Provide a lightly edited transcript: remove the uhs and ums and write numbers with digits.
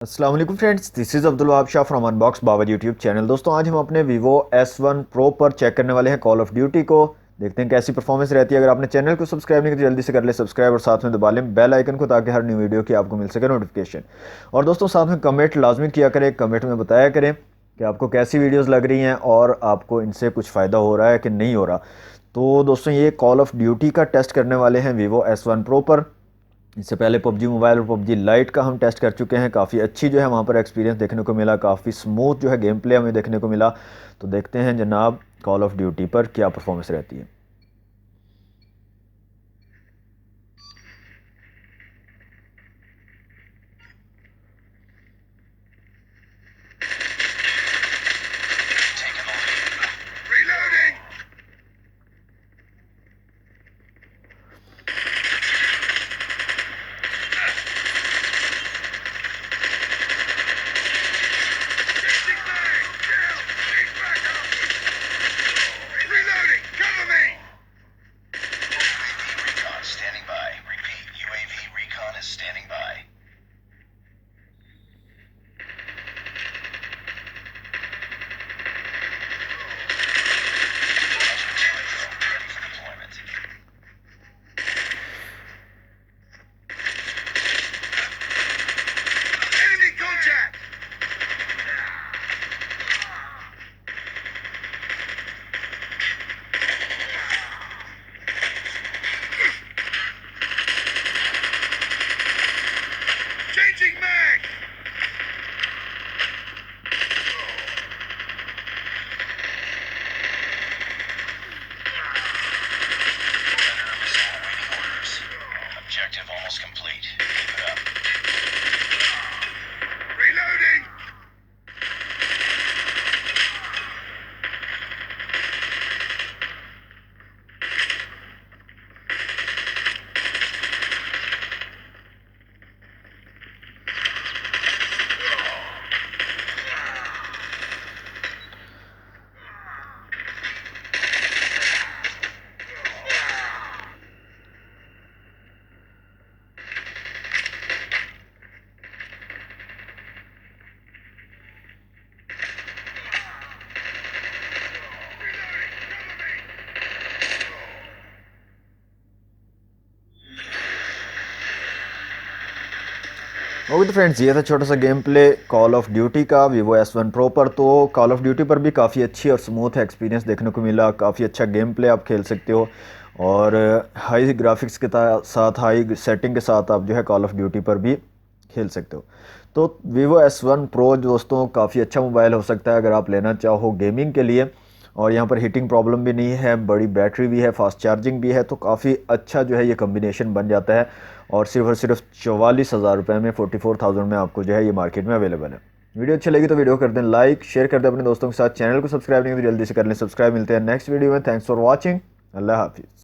अस्सलाम वालेकुम friends, this is Abdul Wahab Shah from unbox Babar YouTube channel. दोस्तों आज हम अपने वीवो S1 Pro पर चेक करने वाले हैं कॉल ऑफ ड्यूटी को। देखते हैं कैसी परफॉर्मेंस रहती है। अगर आपने चैनल को सब्सक्राइब नहीं किया तो जल्दी से कर ले सब्सक्राइब और साथ में दबा लें बेल आइकन को, ताकि हर न्यू वीडियो की आपको मिल सके नोटिफिकेशन। और दोस्तों साथ में कमेंट लाजमी किया करें, कमेंट में बताया करें कि आपको कैसी वीडियोज़ लग रही हैं और आपको इनसे कुछ फ़ायदा हो रहा है कि नहीं हो रहा। तो दोस्तों ये कॉल ऑफ ड्यूटी का टेस्ट करने वाले हैं वीवो S1 Pro पर। इससे पहले पबजी मोबाइल और पबजी लाइट का हम टेस्ट कर चुके हैं। काफ़ी अच्छी जो है वहाँ पर एक्सपीरियंस देखने को मिला, काफ़ी स्मूथ जो है गेम प्ले हमें देखने को मिला। तो देखते हैं जनाब कॉल ऑफ ड्यूटी पर क्या परफॉर्मेंस रहती है। Reloading! Changing mag! Kill! Need backup! Reloading! Cover me! UAV recon standing by. Repeat, UAV recon is standing by. Ready for deployment. Enemy contact! Changing mag! Predator missile awaiting orders. Objective almost complete. Keep it up. Reloading! Okay तो friends ये था छोटा सा game play call of duty का Vivo S1 Pro पर। तो call of duty पर भी काफ़ी अच्छी और स्मूथ एक्सपीरियंस देखने को मिला। काफ़ी अच्छा गेम प्ले आप खेल सकते हो और हाई ग्राफिक्स के साथ, हाई सेटिंग के साथ आप जो है कॉल ऑफ ड्यूटी पर भी खेल सकते हो। तो वीवो S1 Pro दोस्तों काफ़ी अच्छा मोबाइल हो सकता है अगर आप लेना चाहो गेमिंग के लिए। और यहाँ पर हीटिंग प्रॉब्लम भी नहीं है, बड़ी बैटरी भी है, फास्ट चार्जिंग भी है। तो काफ़ी अच्छा जो है ये कम्बिनेशन बन जाता है। और सिर्फ 44,000 रुपये में, 44,000 में आपको जो है ये मार्केट में अवेलेबल है। वीडियो अच्छी लगी तो वीडियो कर दें लाइक, शेयर कर दें अपने दोस्तों के साथ। चैनल को सब्सक्राइब नहीं तो जल्दी से कर लें सब्सक्राइब। मिलते हैं नेक्स्ट वीडियो में। Thanks for watching. अल्लाह हाफिज़।